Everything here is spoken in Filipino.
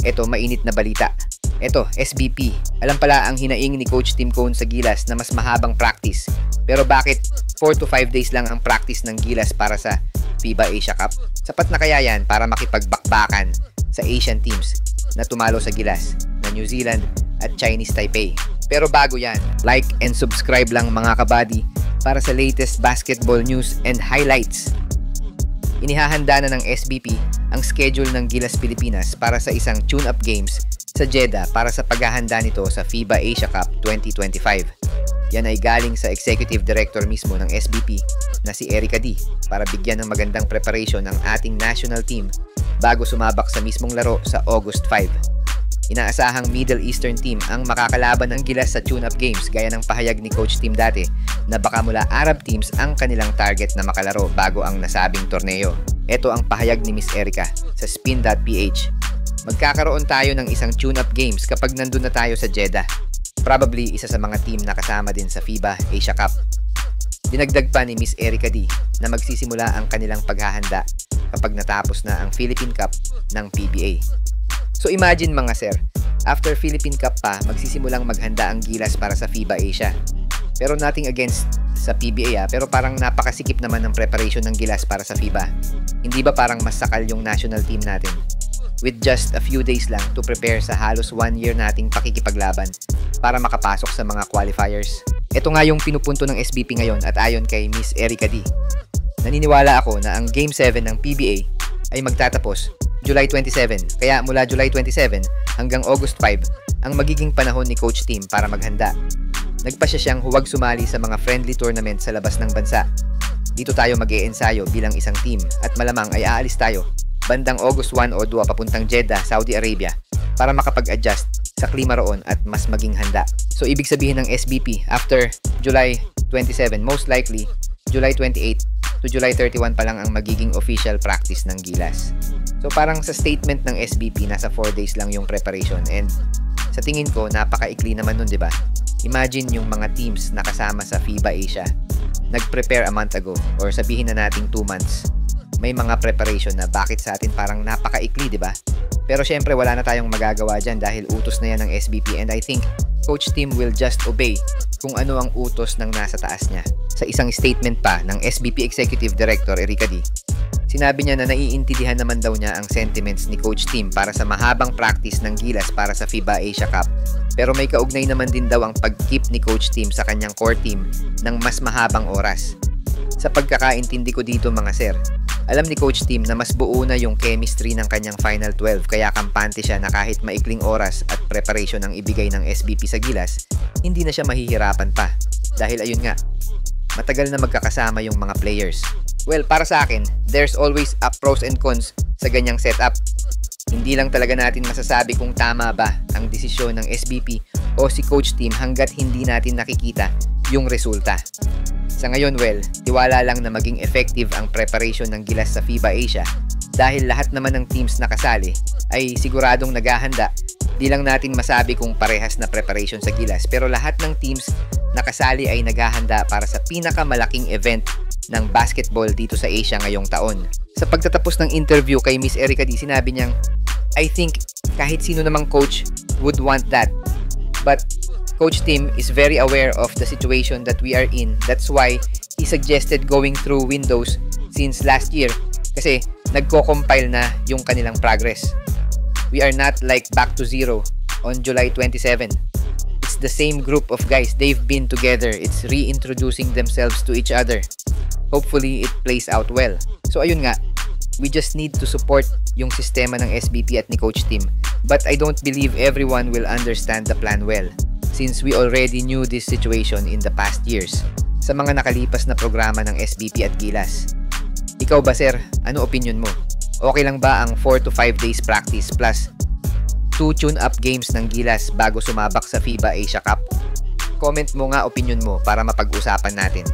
Ito, mainit na balita. Ito, SBP. Alam pala ang hinaing ni Coach Tim Cone sa Gilas na mas mahabang practice. Pero bakit 4 to 5 days lang ang practice ng Gilas para sa FIBA Asia Cup? Sapat na kaya yan para makipagbakbakan sa Asian teams na tumalo sa Gilas na New Zealand at Chinese Taipei. Pero bago yan, like and subscribe lang mga kabady para sa latest basketball news and highlights. Inihahanda na ng SBP ang schedule ng Gilas Pilipinas para sa isang tune-up games sa Jeddah para sa paghahanda nito sa FIBA Asia Cup 2025. Yan ay galing sa Executive Director mismo ng SBP na si Erica D para bigyan ng magandang preparation ng ating national team bago sumabak sa mismong laro sa August 5. Inaasahang Middle Eastern team ang makakalaban ng Gilas sa tune-up games gaya ng pahayag ni Coach Tim dati na baka mula Arab teams ang kanilang target na makalaro bago ang nasabing torneo. Ito ang pahayag ni Miss Erica sa spin.ph. Magkakaroon tayo ng isang tune-up games kapag nandun na tayo sa Jeddah. Probably isa sa mga team na kasama din sa FIBA Asia Cup. Dinagdag pa ni Miss Erica D na magsisimula ang kanilang paghahanda kapag natapos na ang Philippine Cup ng PBA. So imagine mga sir, after Philippine Cup pa, magsisimulang maghanda ang Gilas para sa FIBA Asia. Pero nothing against sa PBA pero parang napakasikip naman ng preparation ng Gilas para sa FIBA. Hindi ba parang mas sakal yung national team natin? With just a few days lang to prepare sa halos 1 year nating pakikipaglaban para makapasok sa mga qualifiers. Ito nga yung pinupunto ng SBP ngayon at ayon kay Miss Erica D. Naniniwala ako na ang Game 7 ng PBA ay magtatapos July 27, kaya mula July 27 hanggang August 5 ang magiging panahon ni Coach Tim para maghanda. Nagpasya siyang huwag sumali sa mga friendly tournament sa labas ng bansa. Dito tayo mag-e-ensayo bilang isang team at malamang ay aalis tayo bandang August 1 o 2 papuntang Jeddah, Saudi Arabia para makapag-adjust sa klima roon at mas maging handa. So ibig sabihin ng SBP after July 27, most likely July 28 to July 31 pa lang ang magiging official practice ng Gilas. So parang sa statement ng SBP nasa 4 days lang yung preparation and sa tingin ko napakaikli naman nun, 'di ba? Imagine yung mga teams na kasama sa FIBA Asia nag-prepare a month ago or sabihin na nating 2 months. May mga preparation na bakit sa atin parang napakaikli, 'di ba? Pero syempre wala na tayong magagawa diyan dahil utos na 'yan ng SBP and I think Coach Tim will just obey kung ano ang utos ng nasa taas niya. Sa isang statement pa ng SBP Executive Director Erica D, sinabi niya na naiintindihan naman daw niya ang sentiments ni Coach Tim para sa mahabang practice ng Gilas para sa FIBA Asia Cup. Pero may kaugnay naman din daw ang pag-keep ni Coach Tim sa kanyang core team ng mas mahabang oras. Sa pagkakaintindi ko dito mga sir, alam ni Coach Tim na mas buo na yung chemistry ng kanyang Final 12 kaya kampante siya na kahit maikling oras at preparation ang ibigay ng SBP sa Gilas, hindi na siya mahihirapan pa. Dahil ayun nga, matagal na magkakasama yung mga players. Well, para sa akin, there's always a pros and cons sa ganyang setup. Hindi lang talaga natin masasabi kung tama ba ang desisyon ng SBP o si Coach Tim hanggat hindi natin nakikita yung resulta. Sa ngayon, well, tiwala lang na maging effective ang preparation ng Gilas sa FIBA Asia dahil lahat naman ng teams na kasali ay siguradong naghahanda. Di lang natin masabi kung parehas na preparation sa Gilas pero lahat ng teams na kasali ay naghahanda para sa pinakamalaking event ng basketball dito sa Asia ngayong taon. Sa pagtatapos ng interview kay Miss Erica D, sinabi niyang, I think kahit sino namang coach would want that. But Coach Tim is very aware of the situation that we are in. That's why he suggested going through Windows since last year kasi nagko-compile na yung kanilang progress. We are not like back to zero on July 27. It's the same group of guys. They've been together. It's reintroducing themselves to each other. Hopefully, it plays out well. So ayun nga, we just need to support yung sistema ng SBP at ni Coach Tim. But I don't believe everyone will understand the plan well since we already knew this situation in the past years sa mga nakalipas na programa ng SBP at Gilas. Ikaw ba sir, ano opinion mo? Okay lang ba ang 4 to 5 days practice plus 2 tune-up games ng Gilas bago sumabak sa FIBA Asia Cup? Comment mo nga opinion mo para mapag-usapan natin.